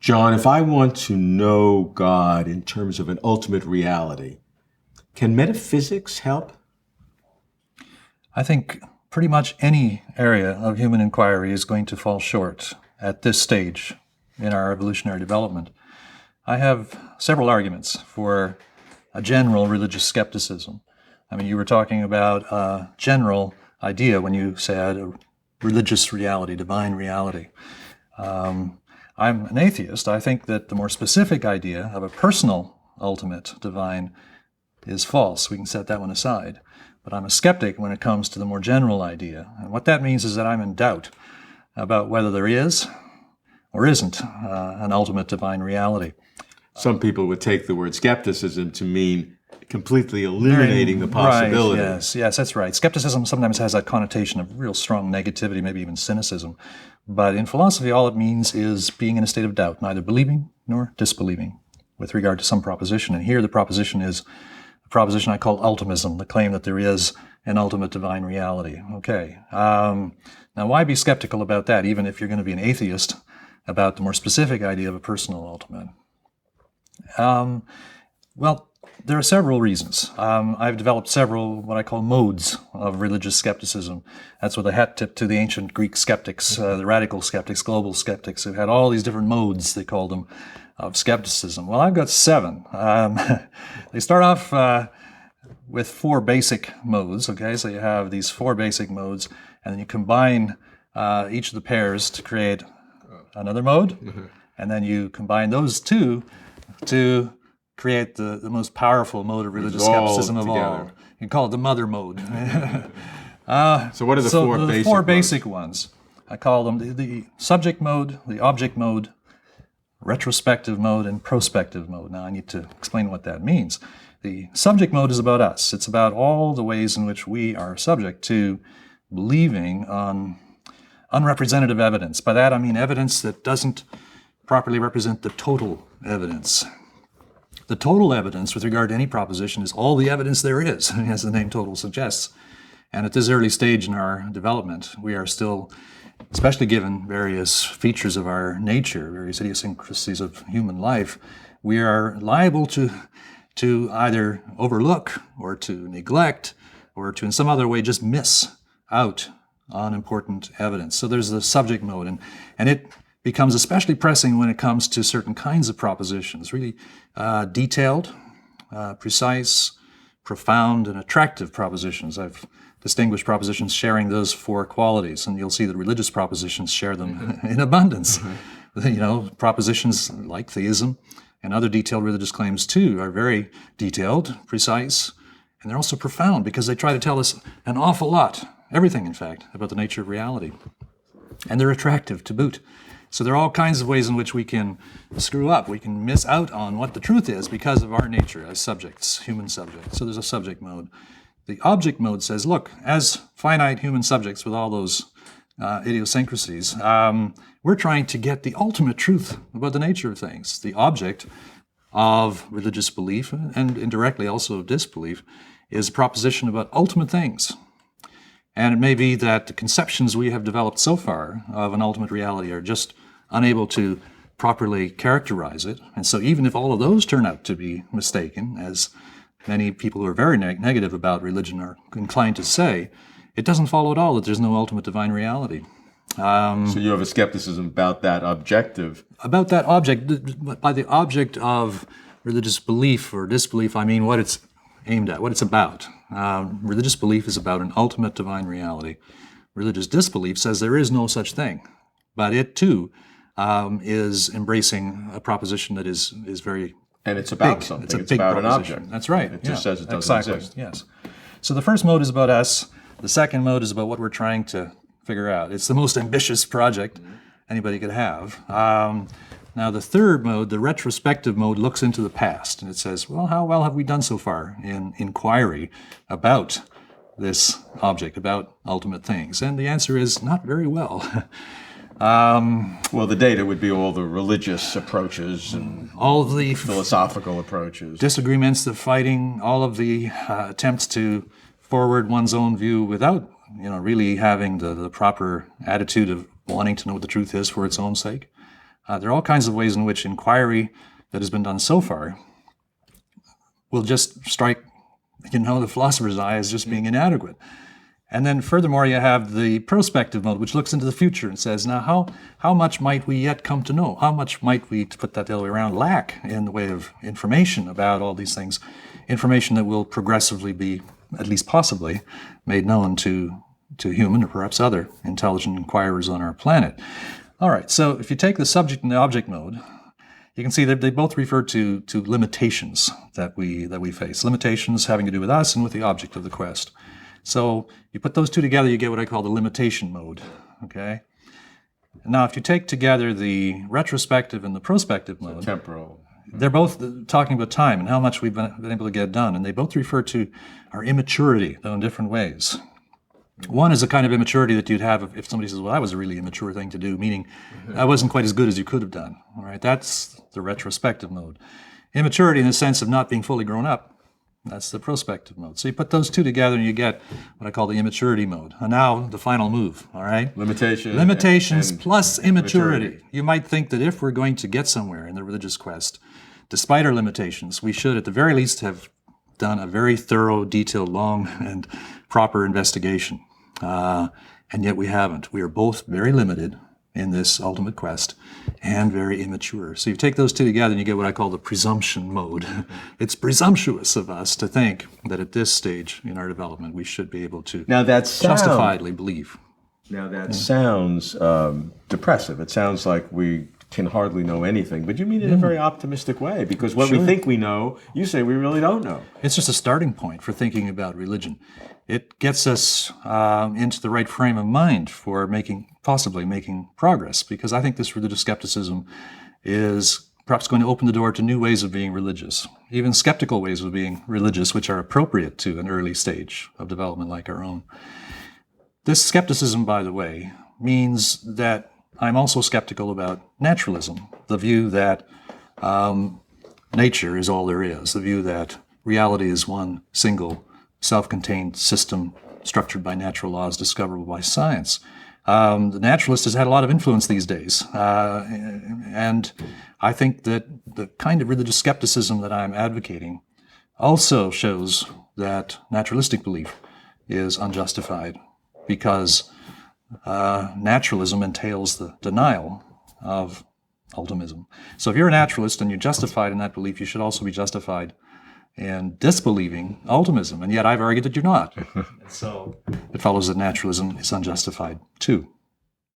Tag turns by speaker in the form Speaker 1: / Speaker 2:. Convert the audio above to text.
Speaker 1: John, if I want to know God in terms of an ultimate reality, can metaphysics help?
Speaker 2: I think pretty much any area of human inquiry is going to fall short at this stage in our evolutionary development. I have several arguments for a general religious skepticism. I mean, you were talking about a general idea when you said a religious reality, divine reality. I'm an atheist. I think that the more specific idea of a personal ultimate divine is false. We can set that one aside. But I'm a skeptic when it comes to the more general idea. And what that means is that I'm in doubt about whether there is or isn't an ultimate divine reality.
Speaker 1: Some people would take the word skepticism to mean completely eliminating the possibility.
Speaker 2: Right, yes, that's right. Skepticism sometimes has that connotation of real strong negativity, maybe even cynicism. But in philosophy, all it means is being in a state of doubt, neither believing nor disbelieving with regard to some proposition. And here the proposition is a proposition I call ultimism, the claim that there is an ultimate divine reality. Okay. Now, why be skeptical about that, even if you're going to be an atheist about the more specific idea of a personal ultimate? Well, there are several reasons. I've developed several what I call modes of religious skepticism. That's what the hat tip to the ancient Greek skeptics, the radical skeptics, global skeptics, who had all these different modes, they called them, of skepticism. Well, I've got 7. They start off with 4 basic modes, okay? So you have these 4 basic modes, and then you combine each of the pairs to create another mode, and then you combine those 2 to create the most powerful mode of religious skepticism of all. You can call it the mother mode.
Speaker 1: So what are the 4
Speaker 2: basic ones? I call them the subject mode, the object mode, retrospective mode, and prospective mode. Now I need to explain what that means. The subject mode is about us. It's about all the ways in which we are subject to believing on unrepresentative evidence. By that I mean evidence that doesn't properly represent the total evidence. The total evidence with regard to any proposition is all the evidence there is, as the name total suggests. And at this early stage in our development, we are still, especially given various features of our nature, various idiosyncrasies of human life, we are liable to either overlook or to neglect or to in some other way just miss out on important evidence. So there's the subject mode, and it becomes especially pressing when it comes to certain kinds of propositions, really detailed, precise, profound, and attractive propositions. I've distinguished propositions sharing those 4 qualities, and you'll see that religious propositions share them in abundance. You know, propositions like theism and other detailed religious claims too are very detailed, precise, and they're also profound because they try to tell us an awful lot, everything in fact, about the nature of reality. And they're attractive to boot. So there are all kinds of ways in which we can screw up. We can miss out on what the truth is because of our nature as subjects, human subjects. So there's a subject mode. The object mode says, look, as finite human subjects with all those idiosyncrasies, we're trying to get the ultimate truth about the nature of things. The object of religious belief, and indirectly also of disbelief, is a proposition about ultimate things. And it may be that the conceptions we have developed so far of an ultimate reality are just unable to properly characterize it. And so even if all of those turn out to be mistaken, as many people who are very negative about religion are inclined to say, it doesn't follow at all that there's no ultimate divine reality.
Speaker 1: So you have a skepticism about that objective.
Speaker 2: About that object. By the object of religious belief or disbelief, I mean what it's aimed at, what it's about. Religious belief is about an ultimate divine reality. Religious disbelief says there is no such thing, but it too is embracing a proposition that is very
Speaker 1: and it's about
Speaker 2: big.
Speaker 1: something.
Speaker 2: It's
Speaker 1: about
Speaker 2: an
Speaker 1: object.
Speaker 2: That's right.
Speaker 1: It just says it doesn't exist.
Speaker 2: Yes. So the first mode is about us. The second mode is about what we're trying to figure out. It's the most ambitious project anybody could have. Now the third mode, the retrospective mode, looks into the past, and it says, well, how well have we done so far in inquiry about this object, about ultimate things? And the answer is not very well.
Speaker 1: Well, the data would be all the religious approaches and
Speaker 2: all of the
Speaker 1: philosophical approaches.
Speaker 2: Disagreements, the fighting, all of the attempts to forward one's own view without, really having the proper attitude of wanting to know what the truth is for its own sake. There are all kinds of ways in which inquiry that has been done so far will just strike, the philosopher's eye as just being inadequate. And then furthermore, you have the prospective mode, which looks into the future and says, now how much might we yet come to know? How much might we, to put that the other way around, lack in the way of information about all these things? Information that will progressively be, at least possibly, made known to human or perhaps other intelligent inquirers on our planet. All right, so if you take the subject and the object mode, you can see that they both refer to limitations that we face. Limitations having to do with us and with the object of the quest. So you put those two together, you get what I call the limitation mode, okay? Now, if you take together the retrospective and the prospective mode,
Speaker 1: Temporal.
Speaker 2: they're both talking about time and how much we've been able to get done, and they both refer to our immaturity, though in different ways. One is a kind of immaturity that you'd have if somebody says, well, that was a really immature thing to do, meaning that wasn't quite as good as you could have done, all right? That's the retrospective mode. Immaturity in the sense of not being fully grown up, that's the prospective mode. So you put those two together and you get what I call the immaturity mode. And now the final move, all right? Limitations plus immaturity. You might think that if we're going to get somewhere in the religious quest, despite our limitations, we should at the very least have done a very thorough, detailed, long, and proper investigation. And yet we haven't. We are both very limited in this ultimate quest and very immature. So you take those two together and you get what I call the presumption mode. It's presumptuous of us to think that at this stage in our development we should be able to justifiably believe.
Speaker 1: Now that sounds depressive. It sounds like we can hardly know anything, but you mean it in a very optimistic way, because what we think we know, you say we really don't know.
Speaker 2: It's just a starting point for thinking about religion. It gets us into the right frame of mind for possibly making progress, because I think this religious skepticism is perhaps going to open the door to new ways of being religious, even skeptical ways of being religious, which are appropriate to an early stage of development like our own. This skepticism, by the way, means that I'm also skeptical about naturalism, the view that nature is all there is, the view that reality is one single self-contained system structured by natural laws discoverable by science. The naturalist has had a lot of influence these days, and I think that the kind of religious skepticism that I'm advocating also shows that naturalistic belief is unjustified, because naturalism entails the denial of ultimism. So if you're a naturalist and you're justified in that belief, you should also be justified in disbelieving ultimism. And yet I've argued that you're not. So it follows that naturalism is unjustified too.